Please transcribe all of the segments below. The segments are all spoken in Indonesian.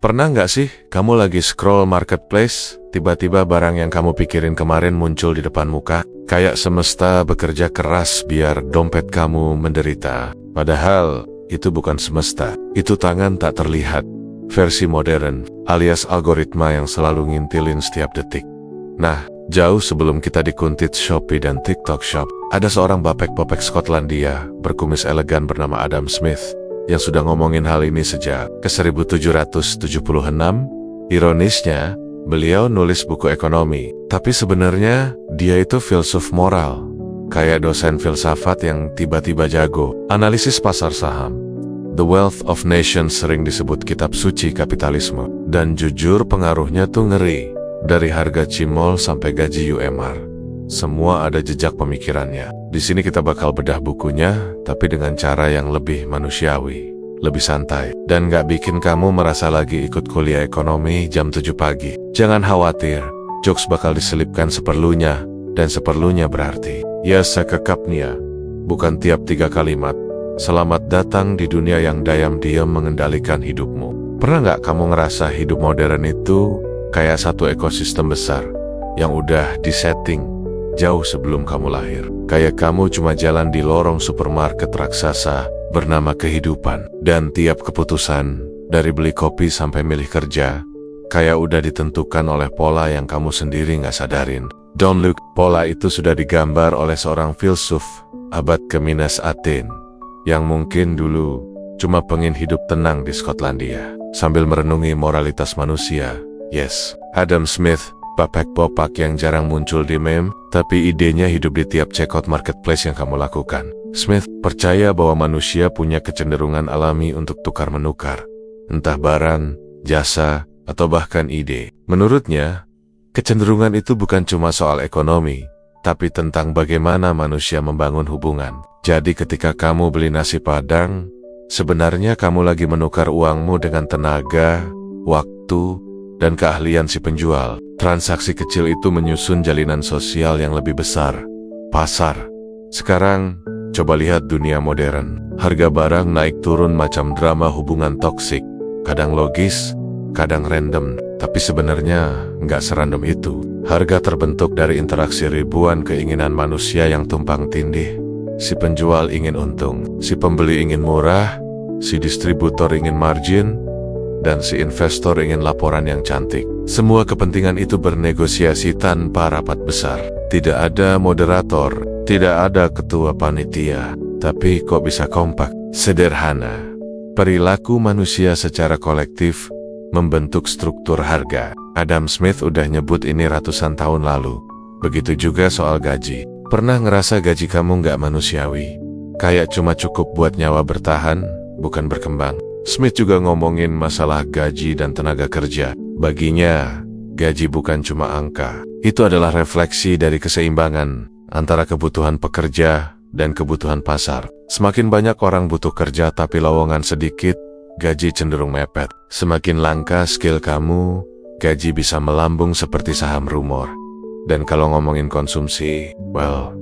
Pernah nggak sih kamu lagi scroll marketplace, tiba-tiba barang yang kamu pikirin kemarin muncul di depan muka? Kayak semesta bekerja keras biar dompet kamu menderita. Padahal itu bukan semesta, itu tangan tak terlihat. Versi modern, alias algoritma yang selalu ngintilin setiap detik. Nah, jauh sebelum kita dikuntit Shopee dan TikTok Shop, ada seorang bapek-bapek Skotlandia berkumis elegan bernama Adam Smith yang sudah ngomongin hal ini sejak ke 1776. Ironisnya, beliau nulis buku ekonomi, tapi sebenarnya dia itu filsuf moral, kayak dosen filsafat yang tiba-tiba jago analisis pasar saham. The Wealth of Nations sering disebut kitab suci kapitalisme, dan jujur pengaruhnya tuh ngeri. Dari harga cimol sampai gaji UMR, semua ada jejak pemikirannya. Di sini kita bakal bedah bukunya, tapi dengan cara yang lebih manusiawi, lebih santai, dan gak bikin kamu merasa lagi ikut kuliah ekonomi jam 7 pagi. Jangan khawatir, jokes bakal diselipkan seperlunya, dan seperlunya berarti ya sekekapnya, bukan tiap 3 kalimat. Selamat datang di dunia yang diam-diam mengendalikan hidupmu. Pernah gak kamu ngerasa hidup modern itu kayak satu ekosistem besar yang udah disetting jauh sebelum kamu lahir? Kayak kamu cuma jalan di lorong supermarket raksasa bernama kehidupan, dan tiap keputusan, dari beli kopi sampai milih kerja, kayak udah ditentukan oleh pola yang kamu sendiri gak sadarin. Don't look, pola itu sudah digambar oleh seorang filsuf abad ke-, Aten, yang mungkin dulu cuma pengen hidup tenang di Skotlandia sambil merenungi moralitas manusia. Yes, Adam Smith, bapek-bopak yang jarang muncul di meme, tapi idenya hidup di tiap checkout marketplace yang kamu lakukan. Smith percaya bahwa manusia punya kecenderungan alami untuk tukar-menukar, entah barang, jasa, atau bahkan ide. Menurutnya, kecenderungan itu bukan cuma soal ekonomi, tapi tentang bagaimana manusia membangun hubungan. Jadi ketika kamu beli nasi Padang, sebenarnya kamu lagi menukar uangmu dengan tenaga, waktu, dan keahlian si penjual. Transaksi kecil itu menyusun jalinan sosial yang lebih besar, pasar. Sekarang, coba lihat dunia modern. Harga barang naik turun macam drama hubungan toksik. Kadang logis, kadang random. Tapi sebenarnya nggak serandom itu. Harga terbentuk dari interaksi ribuan keinginan manusia yang tumpang tindih. Si penjual ingin untung, si pembeli ingin murah, si distributor ingin margin, dan si investor ingin laporan yang cantik. Semua kepentingan itu bernegosiasi tanpa rapat besar. Tidak ada moderator, tidak ada ketua panitia, tapi kok bisa kompak? Sederhana. Perilaku manusia secara kolektif membentuk struktur harga. Adam Smith udah nyebut ini ratusan tahun lalu. Begitu juga soal gaji. Pernah ngerasa gaji kamu nggak manusiawi? Kayak cuma cukup buat nyawa bertahan, bukan berkembang. Smith juga ngomongin masalah gaji dan tenaga kerja. Baginya, gaji bukan cuma angka. Itu adalah refleksi dari keseimbangan antara kebutuhan pekerja dan kebutuhan pasar. Semakin banyak orang butuh kerja tapi lowongan sedikit, gaji cenderung mepet. Semakin langka skill kamu, gaji bisa melambung seperti saham rumor. Dan kalau ngomongin konsumsi, well,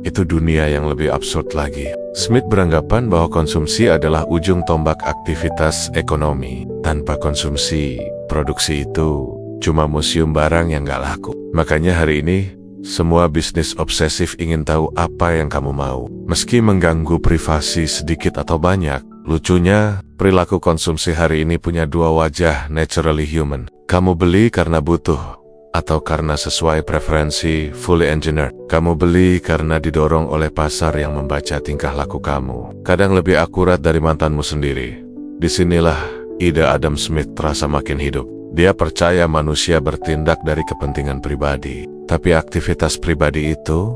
itu dunia yang lebih absurd lagi. Smith beranggapan bahwa konsumsi adalah ujung tombak aktivitas ekonomi. Tanpa konsumsi, produksi itu cuma museum barang yang gak laku. Makanya hari ini, semua bisnis obsesif ingin tahu apa yang kamu mau. Meski mengganggu privasi sedikit atau banyak, lucunya, perilaku konsumsi hari ini punya dua wajah naturally human. Kamu beli karena butuh, atau karena sesuai preferensi fully engineered. Kamu beli karena didorong oleh pasar yang membaca tingkah laku kamu, kadang lebih akurat dari mantanmu sendiri. Disinilah ide Adam Smith terasa makin hidup. Dia percaya manusia bertindak dari kepentingan pribadi, tapi aktivitas pribadi itu,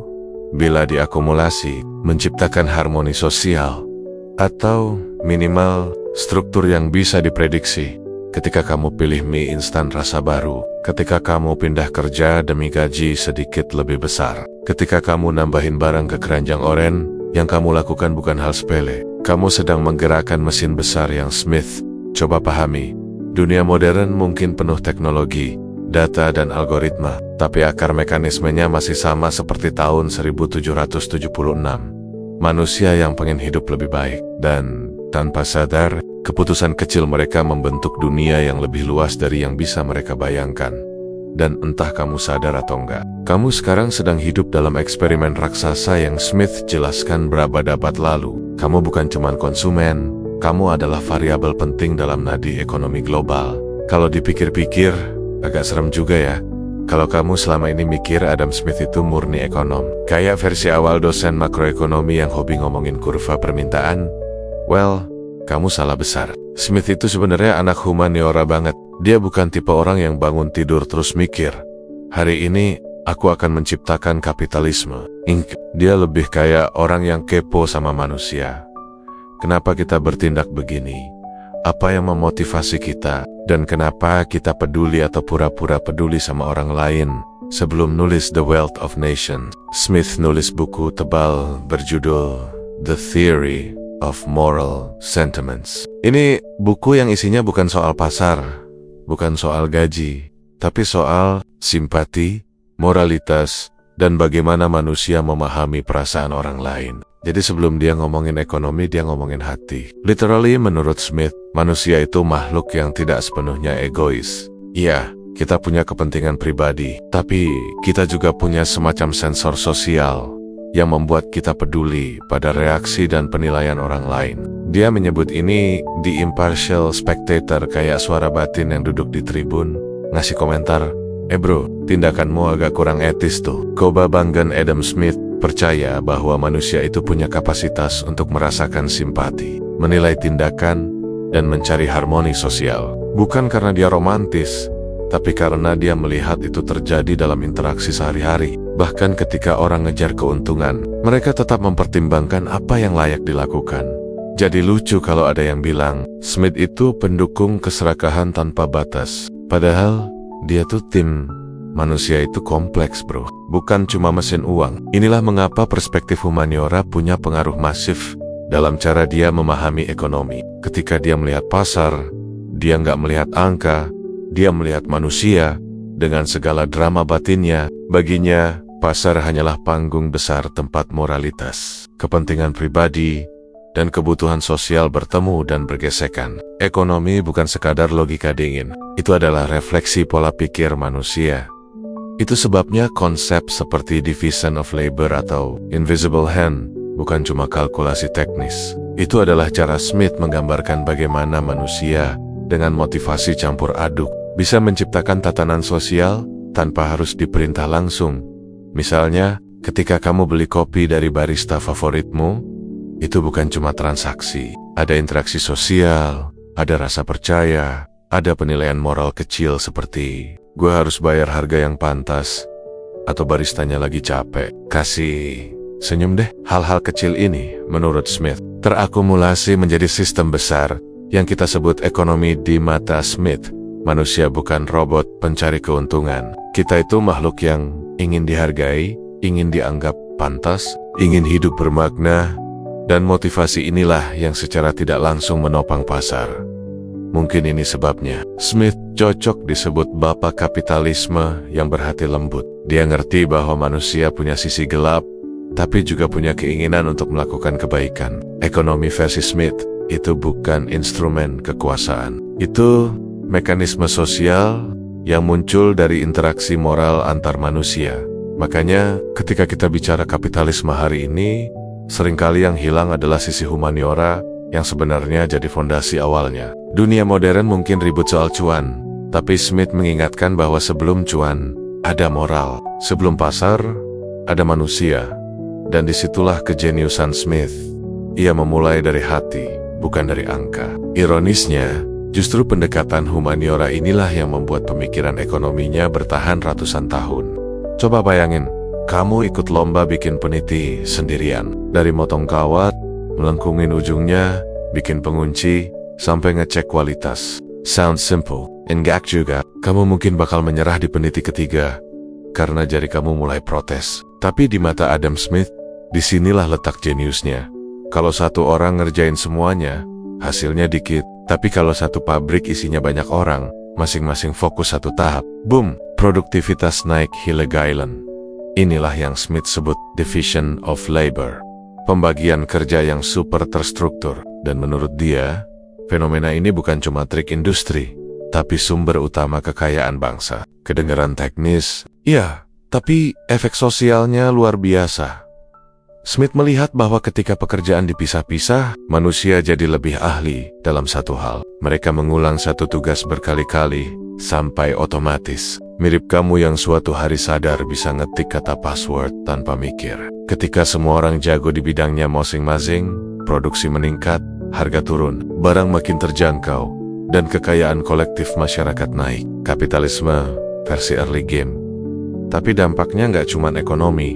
bila diakumulasi, menciptakan harmoni sosial, atau minimal struktur yang bisa diprediksi. Ketika kamu pilih mie instan rasa baru, ketika kamu pindah kerja demi gaji sedikit lebih besar, ketika kamu nambahin barang ke keranjang oren, yang kamu lakukan bukan hal sepele. Kamu sedang menggerakkan mesin besar yang Smith coba pahami. Dunia modern mungkin penuh teknologi, data dan algoritma, tapi akar mekanismenya masih sama seperti tahun 1776. Manusia yang pengen hidup lebih baik, dan tanpa sadar, Keputusan kecil mereka membentuk dunia yang lebih luas dari yang bisa mereka bayangkan. Dan entah kamu sadar atau enggak, kamu sekarang sedang hidup dalam eksperimen raksasa yang Smith jelaskan berabad-abad lalu. Kamu bukan cuma konsumen, kamu adalah variabel penting dalam nadi ekonomi global. Kalau dipikir-pikir, agak serem juga ya. Kalau kamu selama ini mikir Adam Smith itu murni ekonom, kayak versi awal dosen makroekonomi yang hobi ngomongin kurva permintaan, well, kamu salah besar. Smith itu sebenarnya anak humaniora banget. Dia bukan tipe orang yang bangun tidur terus mikir, hari ini aku akan menciptakan kapitalisme. Dia lebih kayak orang yang kepo sama manusia. Kenapa kita bertindak begini? Apa yang memotivasi kita? Dan kenapa kita peduli atau pura-pura peduli sama orang lain? Sebelum nulis The Wealth of Nations, Smith nulis buku tebal berjudul The Theory of Moral Sentiments. Ini buku yang isinya bukan soal pasar, bukan soal gaji, tapi soal simpati, moralitas, dan bagaimana manusia memahami perasaan orang lain. Jadi sebelum dia ngomongin ekonomi, dia ngomongin hati. Literally, menurut Smith, manusia itu makhluk yang tidak sepenuhnya egois. Iya, kita punya kepentingan pribadi, tapi kita juga punya semacam sensor sosial yang membuat kita peduli pada reaksi dan penilaian orang lain. Dia menyebut ini the impartial spectator, kayak suara batin yang duduk di tribun, ngasih komentar, bro, tindakanmu agak kurang etis tuh. Koba Bangen Adam Smith percaya bahwa manusia itu punya kapasitas untuk merasakan simpati, menilai tindakan, dan mencari harmoni sosial. Bukan karena dia romantis, tapi karena dia melihat itu terjadi dalam interaksi sehari-hari. Bahkan ketika orang ngejar keuntungan, mereka tetap mempertimbangkan apa yang layak dilakukan. Jadi lucu kalau ada yang bilang, Smith itu pendukung keserakahan tanpa batas. Padahal, dia tuh tim. Manusia itu kompleks, bro. Bukan cuma mesin uang. Inilah mengapa perspektif humaniora punya pengaruh masif dalam cara dia memahami ekonomi. Ketika dia melihat pasar, dia nggak melihat angka, dia melihat manusia dengan segala drama batinnya. Baginya, pasar hanyalah panggung besar tempat moralitas, kepentingan pribadi, dan kebutuhan sosial bertemu dan bergesekan. Ekonomi bukan sekadar logika dingin. Itu adalah refleksi pola pikir manusia. Itu sebabnya konsep seperti division of labor atau invisible hand bukan cuma kalkulasi teknis. Itu adalah cara Smith menggambarkan bagaimana manusia dengan motivasi campur aduk bisa menciptakan tatanan sosial tanpa harus diperintah langsung. Misalnya, ketika kamu beli kopi dari barista favoritmu, itu bukan cuma transaksi. Ada interaksi sosial, ada rasa percaya, ada penilaian moral kecil seperti gue harus bayar harga yang pantas, atau baristanya lagi capek, kasih senyum deh. Hal-hal kecil ini, menurut Smith, terakumulasi menjadi sistem besar yang kita sebut ekonomi. Di mata Smith, manusia bukan robot pencari keuntungan. Kita itu makhluk yang ingin dihargai, ingin dianggap pantas, ingin hidup bermakna, dan motivasi inilah yang secara tidak langsung menopang pasar. Mungkin ini sebabnya Smith cocok disebut bapak kapitalisme yang berhati lembut. Dia ngerti bahwa manusia punya sisi gelap, tapi juga punya keinginan untuk melakukan kebaikan. Ekonomi versi Smith itu bukan instrumen kekuasaan. Itu mekanisme sosial yang muncul dari interaksi moral antar manusia. Makanya ketika kita bicara kapitalisme hari ini, seringkali yang hilang adalah sisi humaniora yang sebenarnya jadi fondasi awalnya. Dunia modern mungkin ribut soal cuan, tapi Smith mengingatkan bahwa sebelum cuan, ada moral. Sebelum pasar, ada manusia. Dan disitulah kejeniusan Smith. Ia memulai dari hati, bukan dari angka. Ironisnya, justru pendekatan humaniora inilah yang membuat pemikiran ekonominya bertahan ratusan tahun. Coba bayangin, kamu ikut lomba bikin peniti sendirian. Dari motong kawat, melengkungin ujungnya, bikin pengunci, sampai ngecek kualitas. Sounds simple, enggak juga. Kamu mungkin bakal menyerah di peniti ketiga, karena jari kamu mulai protes. Tapi di mata Adam Smith, disinilah letak jeniusnya. Kalau satu orang ngerjain semuanya, hasilnya dikit. Tapi kalau satu pabrik isinya banyak orang, masing-masing fokus satu tahap, boom, produktivitas naik gila-gilaan. Inilah yang Smith sebut division of labor. Pembagian kerja yang super terstruktur. Dan menurut dia, Fenomena ini bukan cuma trik industri, tapi sumber utama kekayaan bangsa. Kedengaran teknis, iya, tapi efek sosialnya luar biasa. Smith melihat bahwa ketika pekerjaan dipisah-pisah, manusia jadi lebih ahli dalam satu hal. Mereka mengulang satu tugas berkali-kali sampai otomatis. Mirip kamu yang suatu hari sadar bisa ngetik kata password tanpa mikir. Ketika semua orang jago di bidangnya masing-masing, produksi meningkat, harga turun, barang makin terjangkau, dan kekayaan kolektif masyarakat naik. Kapitalisme versi early game. Tapi dampaknya nggak cuma ekonomi.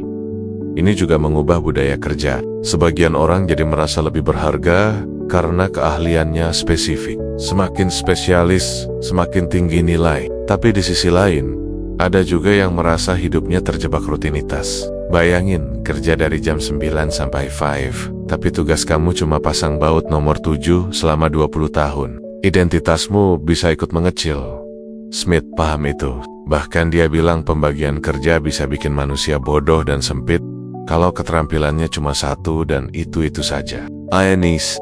Ini juga mengubah budaya kerja. Sebagian orang jadi merasa lebih berharga karena keahliannya spesifik. Semakin spesialis, semakin tinggi nilai. Tapi di sisi lain, ada juga yang merasa hidupnya terjebak rutinitas. Bayangin, kerja dari jam 9 sampai 5, tapi tugas kamu cuma pasang baut nomor 7 selama 20 tahun. Identitasmu bisa ikut mengecil. Smith paham itu. Bahkan dia bilang pembagian kerja bisa bikin manusia bodoh dan sempit kalau keterampilannya cuma satu dan itu saja. Ionis,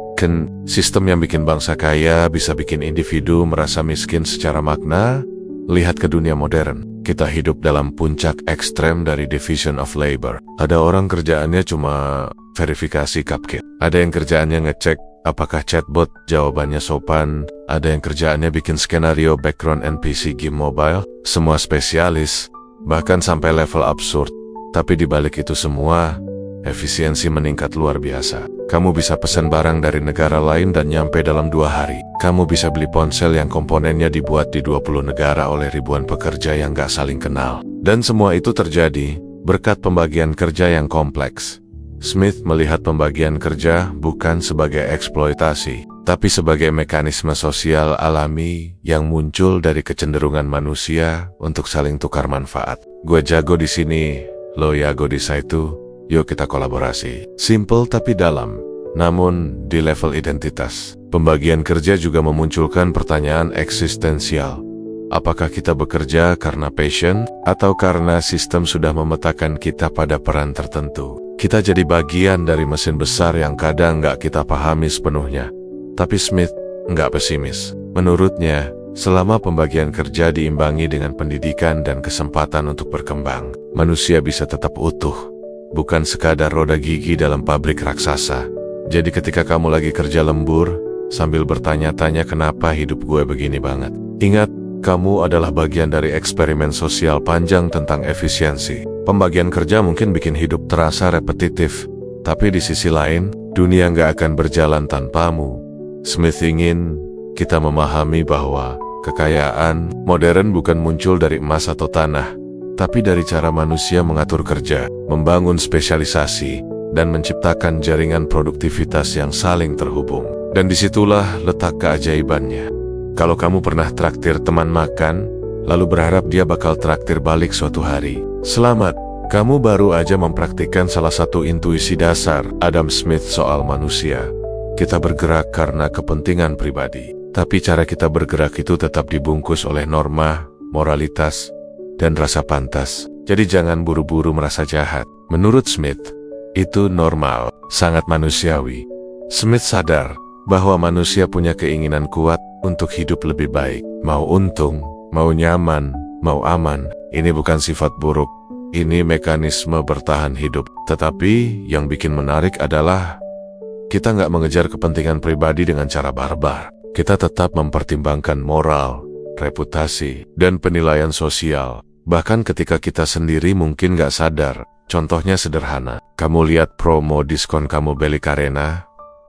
sistem yang bikin bangsa kaya bisa bikin individu merasa miskin secara makna. Lihat ke dunia modern. Kita hidup dalam puncak ekstrem dari division of labor. Ada orang kerjaannya cuma verifikasi cupcake. Ada yang kerjaannya ngecek apakah chatbot jawabannya sopan. Ada yang kerjaannya bikin skenario background NPC game mobile. Semua spesialis, bahkan sampai level absurd. Tapi di balik itu semua, efisiensi meningkat luar biasa. Kamu bisa pesan barang dari negara lain dan nyampe dalam 2 hari. Kamu bisa beli ponsel yang komponennya dibuat di 20 negara oleh ribuan pekerja yang gak saling kenal. Dan semua itu terjadi berkat pembagian kerja yang kompleks. Smith melihat pembagian kerja bukan sebagai eksploitasi, tapi sebagai mekanisme sosial alami yang muncul dari kecenderungan manusia untuk saling tukar manfaat. Gue jago di sini, lo jago di situ, yuk kita kolaborasi. Simple tapi dalam. Namun, di level identitas, pembagian kerja juga memunculkan pertanyaan eksistensial. Apakah kita bekerja karena passion, atau karena sistem sudah memetakan kita pada peran tertentu? Kita jadi bagian dari mesin besar yang kadang nggak kita pahami sepenuhnya. Tapi Smith nggak pesimis. Menurutnya, selama pembagian kerja diimbangi dengan pendidikan dan kesempatan untuk berkembang, manusia bisa tetap utuh. Bukan sekadar roda gigi dalam pabrik raksasa. Jadi ketika kamu lagi kerja lembur, sambil bertanya-tanya kenapa hidup gue begini banget, ingat, kamu adalah bagian dari eksperimen sosial panjang tentang efisiensi. Pembagian kerja mungkin bikin hidup terasa repetitif, tapi di sisi lain, dunia nggak akan berjalan tanpamu. Smith ingin kita memahami bahwa kekayaan modern bukan muncul dari emas atau tanah, tapi dari cara manusia mengatur kerja, membangun spesialisasi, dan menciptakan jaringan produktivitas yang saling terhubung. Dan disitulah letak keajaibannya. Kalau kamu pernah traktir teman makan, lalu berharap dia bakal traktir balik suatu hari, selamat, kamu baru aja mempraktikkan salah satu intuisi dasar Adam Smith soal manusia. Kita bergerak karena kepentingan pribadi, tapi cara kita bergerak itu tetap dibungkus oleh norma, moralitas, dan rasa pantas. Jadi jangan buru-buru merasa jahat. Menurut Smith, itu normal, sangat manusiawi. Smith sadar bahwa manusia punya keinginan kuat untuk hidup lebih baik. Mau untung, mau nyaman, mau aman. Ini bukan sifat buruk. Ini mekanisme bertahan hidup. Tetapi yang bikin menarik adalah kita nggak mengejar kepentingan pribadi dengan cara barbar. Kita tetap mempertimbangkan moral, reputasi, dan penilaian sosial. Bahkan ketika kita sendiri mungkin nggak sadar. Contohnya sederhana. Kamu lihat promo diskon kamu beli Karena?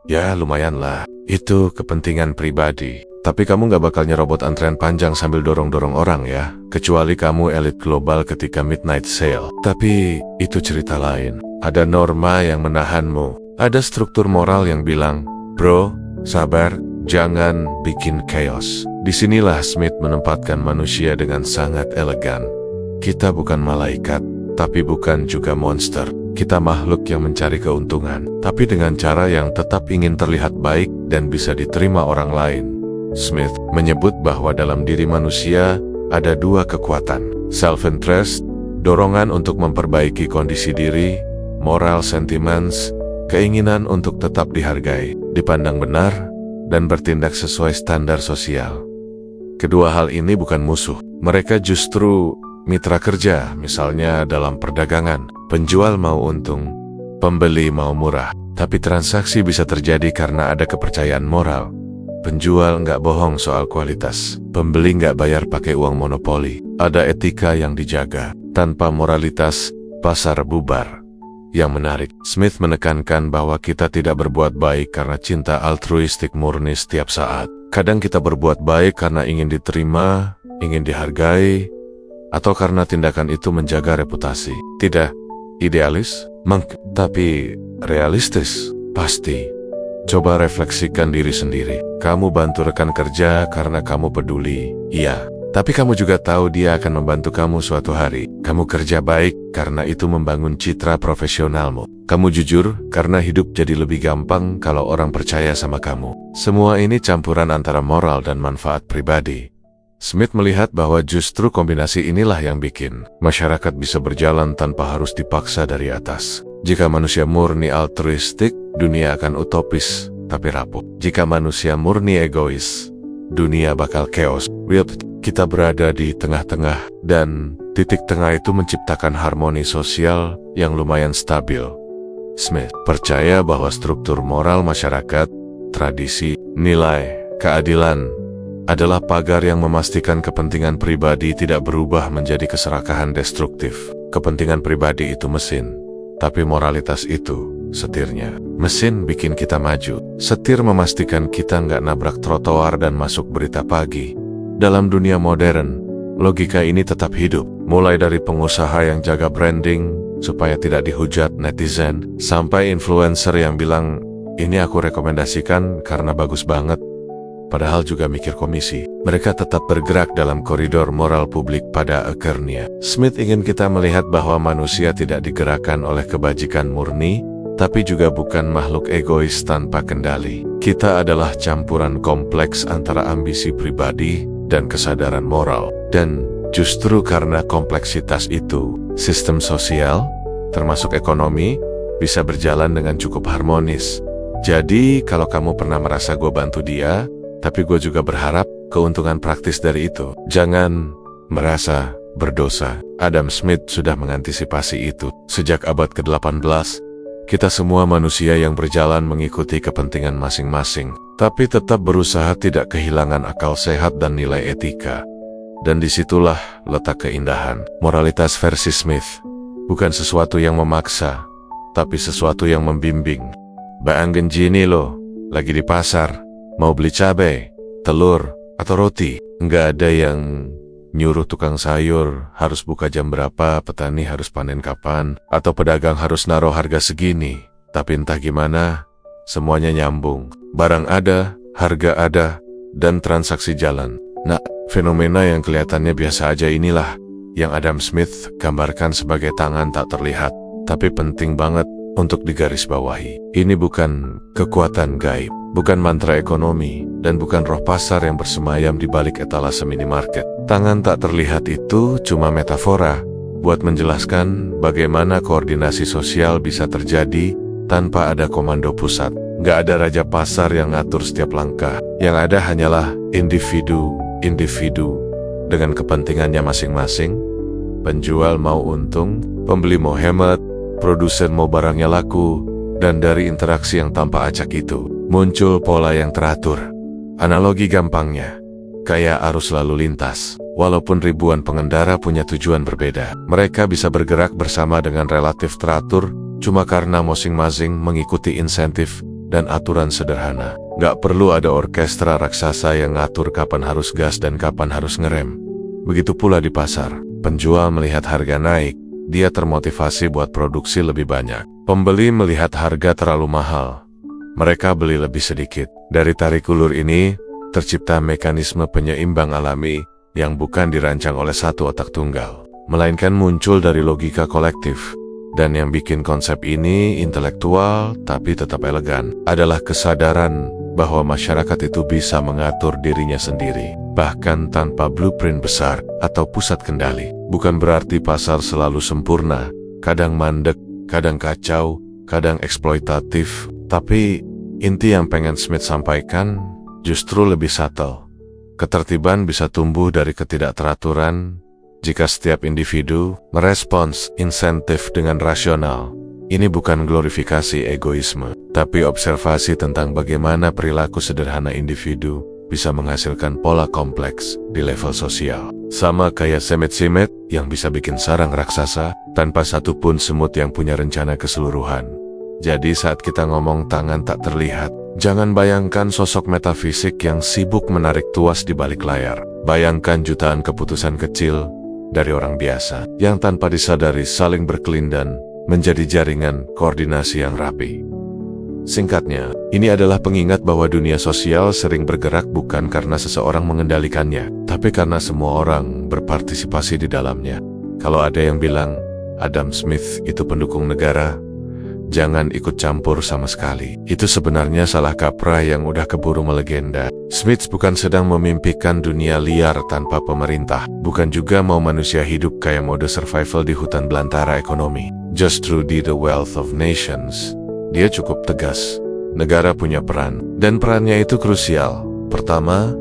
Ya lumayan lah. Itu kepentingan pribadi. Tapi kamu nggak bakal nyerobot antrean panjang sambil dorong-dorong orang ya. Kecuali kamu elit global ketika midnight sale. Tapi itu cerita lain. Ada norma yang menahanmu. Ada struktur moral yang bilang, bro, sabar, jangan bikin chaos. Disinilah Smith menempatkan manusia dengan sangat elegan. Kita bukan malaikat, tapi bukan juga monster. Kita makhluk yang mencari keuntungan, tapi dengan cara yang tetap ingin terlihat baik dan bisa diterima orang lain. Smith menyebut bahwa dalam diri manusia ada 2 kekuatan. Self-interest, dorongan untuk memperbaiki kondisi diri, moral sentiments, keinginan untuk tetap dihargai, dipandang benar, dan bertindak sesuai standar sosial. Kedua hal ini bukan musuh, mereka justru mitra kerja, misalnya dalam perdagangan. Penjual mau untung, pembeli mau murah, tapi transaksi bisa terjadi karena ada kepercayaan moral. Penjual nggak bohong soal kualitas, pembeli nggak bayar pakai uang monopoli. Ada etika yang dijaga, tanpa moralitas, pasar bubar. Yang menarik, Smith menekankan bahwa kita tidak berbuat baik karena cinta altruistik murni setiap saat. Kadang kita berbuat baik karena ingin diterima, ingin dihargai, atau karena tindakan itu menjaga reputasi. Tidak idealis, tapi realistis, pasti. Coba refleksikan diri sendiri. Kamu bantu rekan kerja karena kamu peduli, iya. Tapi kamu juga tahu dia akan membantu kamu suatu hari. Kamu kerja baik karena itu membangun citra profesionalmu. Kamu jujur karena hidup jadi lebih gampang kalau orang percaya sama kamu. Semua ini campuran antara moral dan manfaat pribadi. Smith melihat bahwa justru kombinasi inilah yang bikin masyarakat bisa berjalan tanpa harus dipaksa dari atas. Jika manusia murni altruistik, dunia akan utopis tapi rapuh. Jika manusia murni egois, dunia bakal chaos. Kita berada di tengah-tengah, dan titik tengah itu menciptakan harmoni sosial yang lumayan stabil. Smith percaya bahwa struktur moral masyarakat, tradisi, nilai, keadilan adalah pagar yang memastikan kepentingan pribadi tidak berubah menjadi keserakahan destruktif. Kepentingan pribadi itu mesin, tapi moralitas itu setirnya. Mesin bikin kita maju, setir memastikan kita nggak nabrak trotoar dan masuk berita pagi. Dalam dunia modern, logika ini tetap hidup, mulai dari pengusaha yang jaga branding supaya tidak dihujat netizen, sampai influencer yang bilang, ini aku rekomendasikan karena bagus banget, padahal juga mikir komisi. Mereka tetap bergerak dalam koridor moral publik pada akarnya. Smith ingin kita melihat bahwa manusia tidak digerakkan oleh kebajikan murni, tapi juga bukan makhluk egois tanpa kendali. Kita adalah campuran kompleks antara ambisi pribadi dan kesadaran moral. Dan justru karena kompleksitas itu, sistem sosial, termasuk ekonomi, bisa berjalan dengan cukup harmonis. Jadi, kalau kamu pernah merasa gue bantu dia, tapi gue juga berharap keuntungan praktis dari itu, jangan merasa berdosa. Adam Smith sudah mengantisipasi itu. Sejak abad ke-18, kita semua manusia yang berjalan mengikuti kepentingan masing-masing, tapi tetap berusaha tidak kehilangan akal sehat dan nilai etika. Dan disitulah letak keindahan. Moralitas versi Smith bukan sesuatu yang memaksa, tapi sesuatu yang membimbing. Bang Genjini lo, lagi di pasar, mau beli cabai, telur, atau roti. Nggak ada yang nyuruh tukang sayur harus buka jam berapa, petani harus panen kapan, atau pedagang harus naruh harga segini. Tapi entah gimana, semuanya nyambung. Barang ada, harga ada, dan transaksi jalan. Nah, fenomena yang kelihatannya biasa aja inilah yang Adam Smith gambarkan sebagai tangan tak terlihat, tapi penting banget untuk digarisbawahi. Ini bukan kekuatan gaib, bukan mantra ekonomi, dan bukan roh pasar yang bersemayam di balik etalase minimarket. Tangan tak terlihat itu cuma metafora buat menjelaskan bagaimana koordinasi sosial bisa terjadi tanpa ada komando pusat. Nggak ada raja pasar yang ngatur setiap langkah. Yang ada hanyalah individu dengan kepentingannya masing-masing. Penjual mau untung, pembeli mau hemat, produsen mau barangnya laku, dan dari interaksi yang tanpa acak itu muncul pola yang teratur. Analogi gampangnya, kayak arus lalu lintas. Walaupun ribuan pengendara punya tujuan berbeda, mereka bisa bergerak bersama dengan relatif teratur cuma karena masing-masing mengikuti insentif dan aturan sederhana. Gak perlu ada orkestra raksasa yang ngatur kapan harus gas dan kapan harus ngerem. Begitu pula di pasar, penjual melihat harga naik, dia termotivasi buat produksi lebih banyak. Pembeli melihat harga terlalu mahal, mereka beli lebih sedikit. Dari tarik ulur ini, tercipta mekanisme penyeimbang alami yang bukan dirancang oleh satu otak tunggal, melainkan muncul dari logika kolektif. Dan yang bikin konsep ini intelektual tapi tetap elegan adalah kesadaran bahwa masyarakat itu bisa mengatur dirinya sendiri, bahkan tanpa blueprint besar atau pusat kendali. Bukan berarti pasar selalu sempurna, kadang mandek, kadang kacau, kadang eksploitatif, tapi inti yang pengen Smith sampaikan justru lebih subtle. Ketertiban bisa tumbuh dari ketidakteraturan jika setiap individu merespons insentif dengan rasional. Ini bukan glorifikasi egoisme, tapi observasi tentang bagaimana perilaku sederhana individu bisa menghasilkan pola kompleks di level sosial. Sama kayak semut-semut yang bisa bikin sarang raksasa tanpa satupun semut yang punya rencana keseluruhan. Jadi saat kita ngomong tangan tak terlihat, jangan bayangkan sosok metafisik yang sibuk menarik tuas di balik layar. Bayangkan jutaan keputusan kecil dari orang biasa yang tanpa disadari saling berkelindan menjadi jaringan koordinasi yang rapi. Singkatnya, ini adalah pengingat bahwa dunia sosial sering bergerak bukan karena seseorang mengendalikannya, tapi karena semua orang berpartisipasi di dalamnya. Kalau ada yang bilang Adam Smith itu pendukung negara, jangan ikut campur sama sekali. Itu sebenarnya salah kaprah yang udah keburu melegenda. Smith bukan sedang memimpikan dunia liar tanpa pemerintah, bukan juga mau manusia hidup kayak mode survival di hutan belantara ekonomi. Just through the wealth of nations. Dia cukup tegas. Negara punya peran, dan perannya itu krusial. Pertama,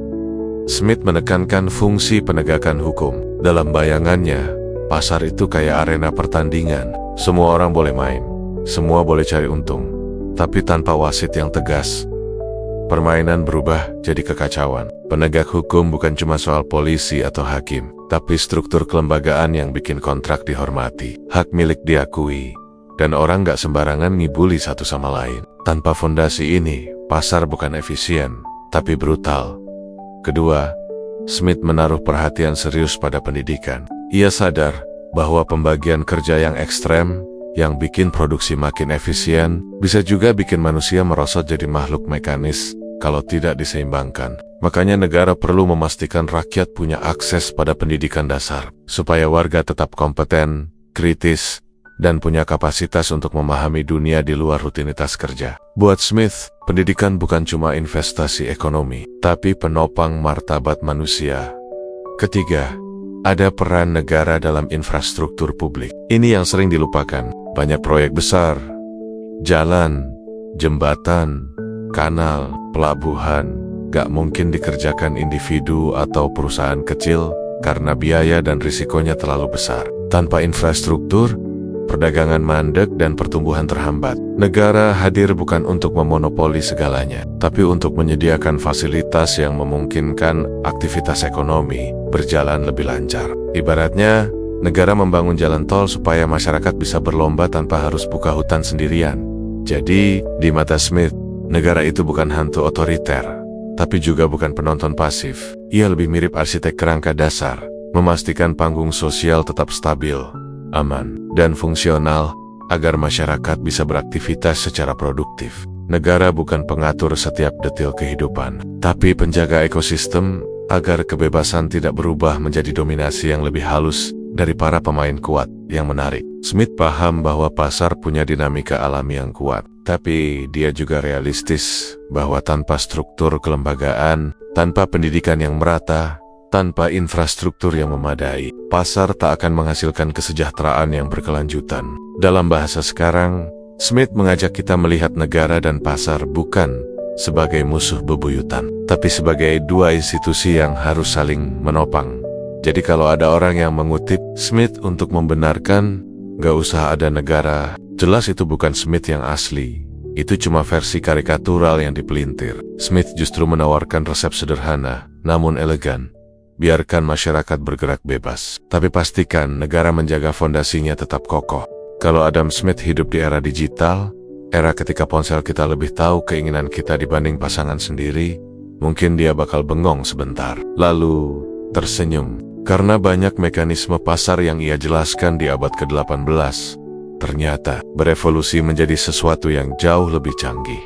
Smith menekankan fungsi penegakan hukum. Dalam bayangannya, pasar itu kayak arena pertandingan. Semua orang boleh main, semua boleh cari untung. Tapi tanpa wasit yang tegas, permainan berubah jadi kekacauan. Penegak hukum bukan cuma soal polisi atau hakim, tapi struktur kelembagaan yang bikin kontrak dihormati, hak milik diakui, dan orang gak sembarangan ngibuli satu sama lain. Tanpa fondasi ini, pasar bukan efisien, tapi brutal. Kedua, Smith menaruh perhatian serius pada pendidikan. Ia sadar bahwa pembagian kerja yang ekstrem, yang bikin produksi makin efisien, bisa juga bikin manusia merosot jadi makhluk mekanis kalau tidak diseimbangkan. Makanya negara perlu memastikan rakyat punya akses pada pendidikan dasar, supaya warga tetap kompeten, kritis, dan punya kapasitas untuk memahami dunia di luar rutinitas kerja. Buat Smith, pendidikan bukan cuma investasi ekonomi, tapi penopang martabat manusia. Ketiga, ada peran negara dalam infrastruktur publik. Ini yang sering dilupakan. Banyak proyek besar, jalan, jembatan, kanal, pelabuhan, gak mungkin dikerjakan individu atau perusahaan kecil karena biaya dan risikonya terlalu besar. Tanpa infrastruktur, perdagangan mandek dan pertumbuhan terhambat. Negara hadir bukan untuk memonopoli segalanya, tapi untuk menyediakan fasilitas yang memungkinkan aktivitas ekonomi berjalan lebih lancar. Ibaratnya, negara membangun jalan tol supaya masyarakat bisa berlomba tanpa harus buka hutan sendirian. Jadi, di mata Smith, negara itu bukan hantu otoriter, tapi juga bukan penonton pasif. Ia lebih mirip arsitek kerangka dasar, memastikan panggung sosial tetap stabil, aman, dan fungsional agar masyarakat bisa beraktivitas secara produktif. Negara bukan pengatur setiap detil kehidupan, tapi penjaga ekosistem agar kebebasan tidak berubah menjadi dominasi yang lebih halus dari para pemain kuat yang menarik. Smith paham bahwa pasar punya dinamika alami yang kuat, tapi dia juga realistis bahwa tanpa struktur kelembagaan, tanpa pendidikan yang merata, tanpa infrastruktur yang memadai, pasar tak akan menghasilkan kesejahteraan yang berkelanjutan. Dalam bahasa sekarang, Smith mengajak kita melihat negara dan pasar bukan sebagai musuh bebuyutan, tapi sebagai dua institusi yang harus saling menopang. Jadi kalau ada orang yang mengutip Smith untuk membenarkan gak usah ada negara, jelas itu bukan Smith yang asli. Itu cuma versi karikatural yang dipelintir. Smith justru menawarkan resep sederhana, namun elegan. Biarkan masyarakat bergerak bebas, tapi pastikan negara menjaga fondasinya tetap kokoh. Kalau Adam Smith hidup di era digital, era ketika ponsel kita lebih tahu keinginan kita dibanding pasangan sendiri, mungkin dia bakal bengong sebentar, lalu tersenyum. Karena banyak mekanisme pasar yang ia jelaskan di abad ke-18, ternyata berevolusi menjadi sesuatu yang jauh lebih canggih.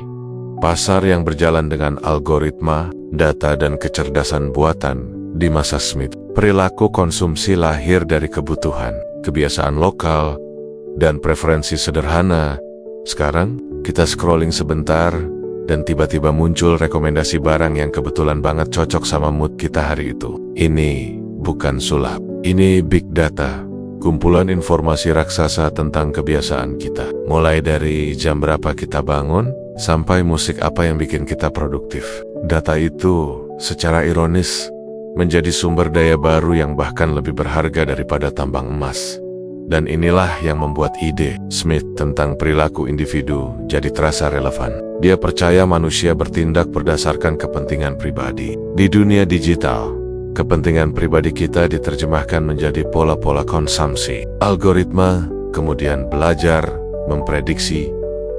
Pasar yang berjalan dengan algoritma, data dan kecerdasan buatan. Di masa Smith, perilaku konsumsi lahir dari kebutuhan, kebiasaan lokal, dan preferensi sederhana. Sekarang, kita scrolling sebentar, dan tiba-tiba muncul rekomendasi barang yang kebetulan banget cocok sama mood kita hari itu. Ini bukan sulap, ini big data, kumpulan informasi raksasa tentang kebiasaan kita. Mulai dari jam berapa kita bangun, sampai musik apa yang bikin kita produktif. Data itu, secara ironis, menjadi sumber daya baru yang bahkan lebih berharga daripada tambang emas. Dan inilah yang membuat ide Smith tentang perilaku individu jadi terasa relevan. Dia percaya manusia bertindak berdasarkan kepentingan pribadi. Di dunia digital, kepentingan pribadi kita diterjemahkan menjadi pola-pola konsumsi. Algoritma kemudian belajar, memprediksi,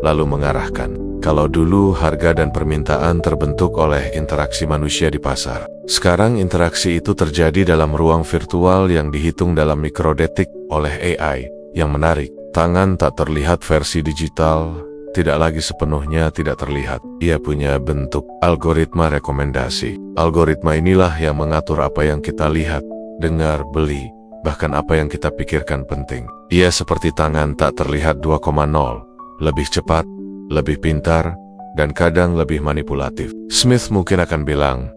lalu mengarahkan. Kalau dulu harga dan permintaan terbentuk oleh interaksi manusia di pasar, sekarang interaksi itu terjadi dalam ruang virtual yang dihitung dalam mikrodetik oleh AI. Yang menarik, tangan tak terlihat versi digital tidak lagi sepenuhnya tidak terlihat. Ia punya bentuk algoritma rekomendasi. Algoritma inilah yang mengatur apa yang kita lihat, dengar, beli, bahkan apa yang kita pikirkan penting. Ia seperti tangan tak terlihat 2.0, lebih cepat, lebih pintar, dan kadang lebih manipulatif. Smith mungkin akan bilang,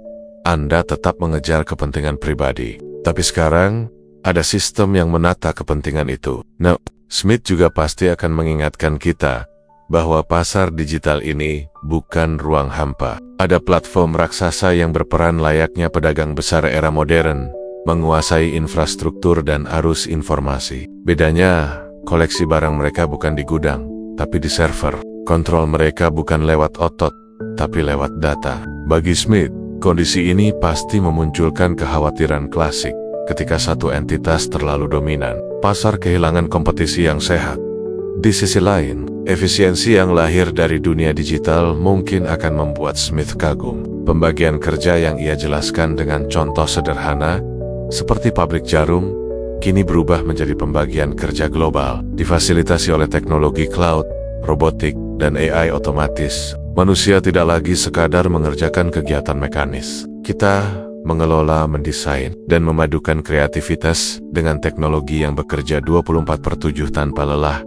Anda tetap mengejar kepentingan pribadi, tapi sekarang ada sistem yang menata kepentingan itu. Nah, Smith juga pasti akan mengingatkan kita bahwa pasar digital ini bukan ruang hampa. Ada platform raksasa yang berperan layaknya pedagang besar era modern, menguasai infrastruktur dan arus informasi. Bedanya, koleksi barang mereka bukan di gudang, tapi di server. Kontrol mereka bukan lewat otot, tapi lewat data. Bagi Smith, kondisi ini pasti memunculkan kekhawatiran klasik. Ketika satu entitas terlalu dominan, pasar kehilangan kompetisi yang sehat. Di sisi lain, efisiensi yang lahir dari dunia digital mungkin akan membuat Smith kagum. Pembagian kerja yang ia jelaskan dengan contoh sederhana, seperti pabrik jarum, kini berubah menjadi pembagian kerja global, difasilitasi oleh teknologi cloud, robotik, dan AI otomatis. Manusia tidak lagi sekadar mengerjakan kegiatan mekanis. Kita mengelola, mendesain, dan memadukan kreativitas dengan teknologi yang bekerja 24/7 tanpa lelah.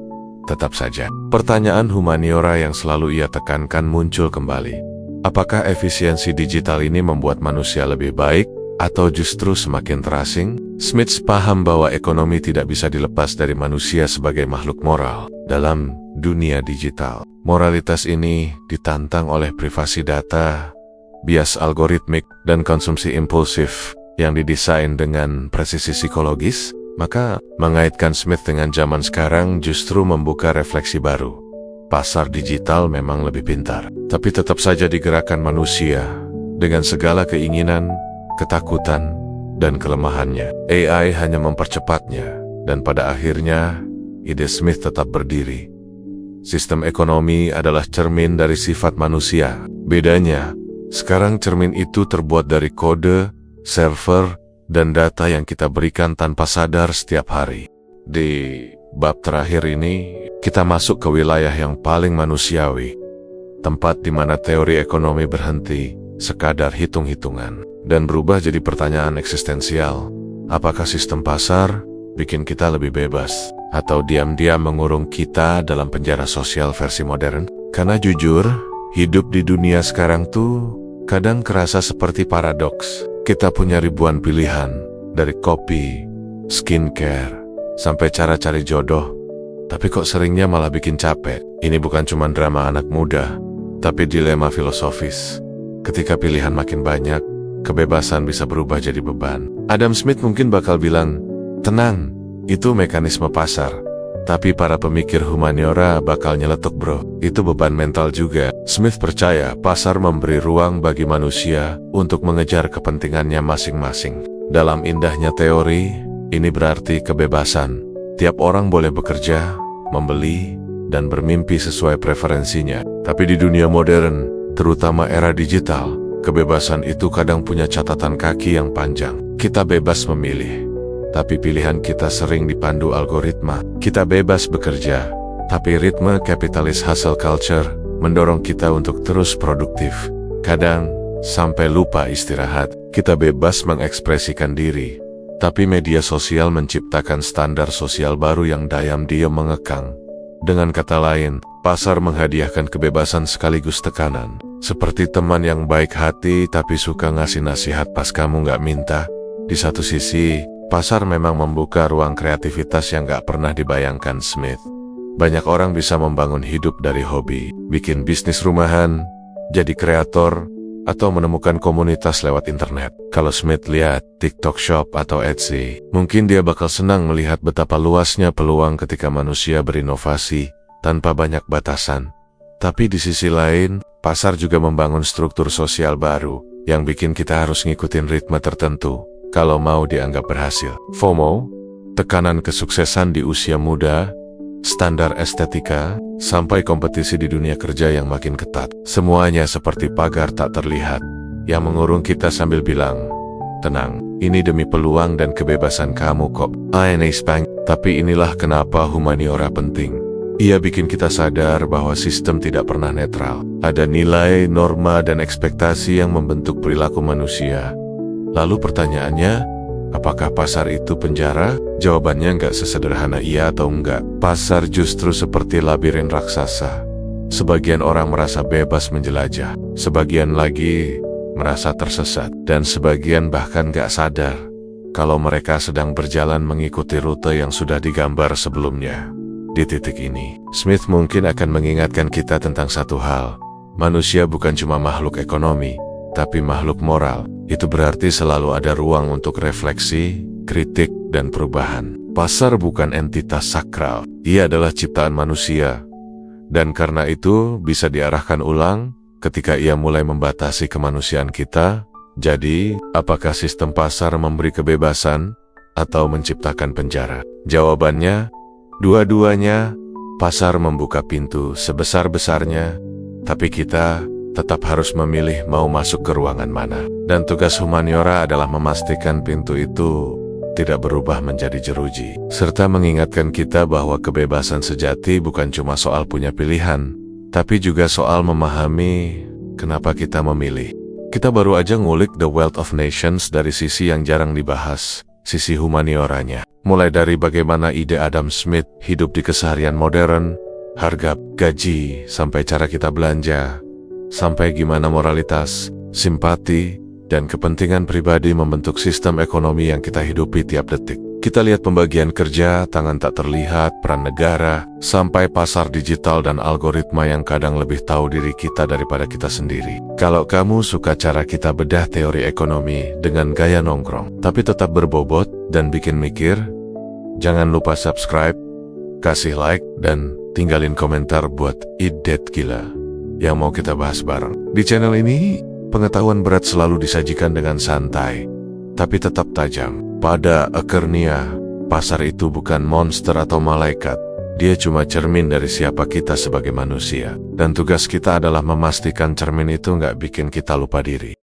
Tetap saja, pertanyaan humaniora yang selalu ia tekankan muncul kembali. Apakah efisiensi digital ini membuat manusia lebih baik, atau justru semakin terasing? Smith paham bahwa ekonomi tidak bisa dilepas dari manusia sebagai makhluk moral. Dalam dunia digital, moralitas ini ditantang oleh privasi data, bias algoritmik, dan konsumsi impulsif yang didesain dengan presisi psikologis. Maka, mengaitkan Smith dengan zaman sekarang justru membuka refleksi baru. Pasar digital memang lebih pintar, tapi tetap saja digerakkan manusia dengan segala keinginan, ketakutan, dan kelemahannya. AI hanya mempercepatnya, dan pada akhirnya, ide Smith tetap berdiri. Sistem ekonomi adalah cermin dari sifat manusia. Bedanya, sekarang cermin itu terbuat dari kode, server, dan data yang kita berikan tanpa sadar setiap hari. Di bab terakhir ini, kita masuk ke wilayah yang paling manusiawi, tempat di mana teori ekonomi berhenti sekadar hitung-hitungan dan berubah jadi pertanyaan eksistensial. Apakah sistem pasar bikin kita lebih bebas, atau diam-diam mengurung kita dalam penjara sosial versi modern? Karena jujur, hidup di dunia sekarang tuh kadang kerasa seperti paradoks. Kita punya ribuan pilihan, dari kopi, skincare, sampai cara cari jodoh, tapi kok seringnya malah bikin capek. Ini bukan cuma drama anak muda, tapi dilema filosofis. Ketika pilihan makin banyak, kebebasan bisa berubah jadi beban. Adam Smith mungkin bakal bilang, tenang, itu mekanisme pasar. Tapi para pemikir humaniora bakal nyeletuk, bro, itu beban mental juga. Smith percaya pasar memberi ruang bagi manusia untuk mengejar kepentingannya masing-masing. Dalam indahnya teori, ini berarti kebebasan. Tiap orang boleh bekerja, membeli, dan bermimpi sesuai preferensinya. Tapi di dunia modern, terutama era digital, kebebasan itu kadang punya catatan kaki yang panjang. Kita bebas memilih, tapi pilihan kita sering dipandu algoritma. Kita bebas bekerja, tapi ritme kapitalis hustle culture mendorong kita untuk terus produktif. Kadang, sampai lupa istirahat. Kita bebas mengekspresikan diri, tapi media sosial menciptakan standar sosial baru yang diam-diam mengekang. Dengan kata lain, pasar menghadiahkan kebebasan sekaligus tekanan. Seperti teman yang baik hati tapi suka ngasih nasihat pas kamu nggak minta. Di satu sisi, pasar memang membuka ruang kreativitas yang gak pernah dibayangkan Smith. Banyak orang bisa membangun hidup dari hobi, bikin bisnis rumahan, jadi kreator, atau menemukan komunitas lewat internet. Kalau Smith lihat TikTok Shop atau Etsy, mungkin dia bakal senang melihat betapa luasnya peluang ketika manusia berinovasi tanpa banyak batasan. Tapi di sisi lain, pasar juga membangun struktur sosial baru yang bikin kita harus ngikutin ritme tertentu kalau mau dianggap berhasil. FOMO, tekanan kesuksesan di usia muda, standar estetika, sampai kompetisi di dunia kerja yang makin ketat. Semuanya seperti pagar tak terlihat yang mengurung kita sambil bilang, tenang, ini demi peluang dan kebebasan kamu kok. Tapi inilah kenapa humaniora penting. Ia bikin kita sadar bahwa sistem tidak pernah netral. Ada nilai, norma, dan ekspektasi yang membentuk perilaku manusia. Lalu pertanyaannya, apakah pasar itu penjara? Jawabannya nggak sesederhana iya atau enggak. Pasar justru seperti labirin raksasa. Sebagian orang merasa bebas menjelajah, sebagian lagi merasa tersesat, dan sebagian bahkan nggak sadar kalau mereka sedang berjalan mengikuti rute yang sudah digambar sebelumnya. Di titik ini, Smith mungkin akan mengingatkan kita tentang satu hal. Manusia bukan cuma makhluk ekonomi, tapi makhluk moral. Itu berarti selalu ada ruang untuk refleksi, kritik, dan perubahan. Pasar bukan entitas sakral. Ia adalah ciptaan manusia. Dan karena itu bisa diarahkan ulang ketika ia mulai membatasi kemanusiaan kita. Jadi, apakah sistem pasar memberi kebebasan atau menciptakan penjara? Jawabannya, dua-duanya. Pasar membuka pintu sebesar-besarnya, tapi kita tetap harus memilih mau masuk ke ruangan mana. Dan tugas humaniora adalah memastikan pintu itu tidak berubah menjadi jeruji, serta mengingatkan kita bahwa kebebasan sejati bukan cuma soal punya pilihan, tapi juga soal memahami kenapa kita memilih. Kita baru aja ngulik The Wealth of Nations dari sisi yang jarang dibahas, sisi humanioranya. Mulai dari bagaimana ide Adam Smith hidup di keseharian modern, harga, gaji, sampai cara kita belanja, sampai gimana moralitas, simpati, dan kepentingan pribadi membentuk sistem ekonomi yang kita hidupi tiap detik. Kita lihat pembagian kerja, tangan tak terlihat, peran negara, sampai pasar digital dan algoritma yang kadang lebih tahu diri kita daripada kita sendiri. Kalau kamu suka cara kita bedah teori ekonomi dengan gaya nongkrong, tapi tetap berbobot dan bikin mikir, jangan lupa subscribe, kasih like, dan tinggalin komentar buat ide gila yang mau kita bahas bareng. Di channel ini, pengetahuan berat selalu disajikan dengan santai, tapi tetap tajam. Pada akhirnya, pasar itu bukan monster atau malaikat. Dia cuma cermin dari siapa kita sebagai manusia. Dan tugas kita adalah memastikan cermin itu nggak bikin kita lupa diri.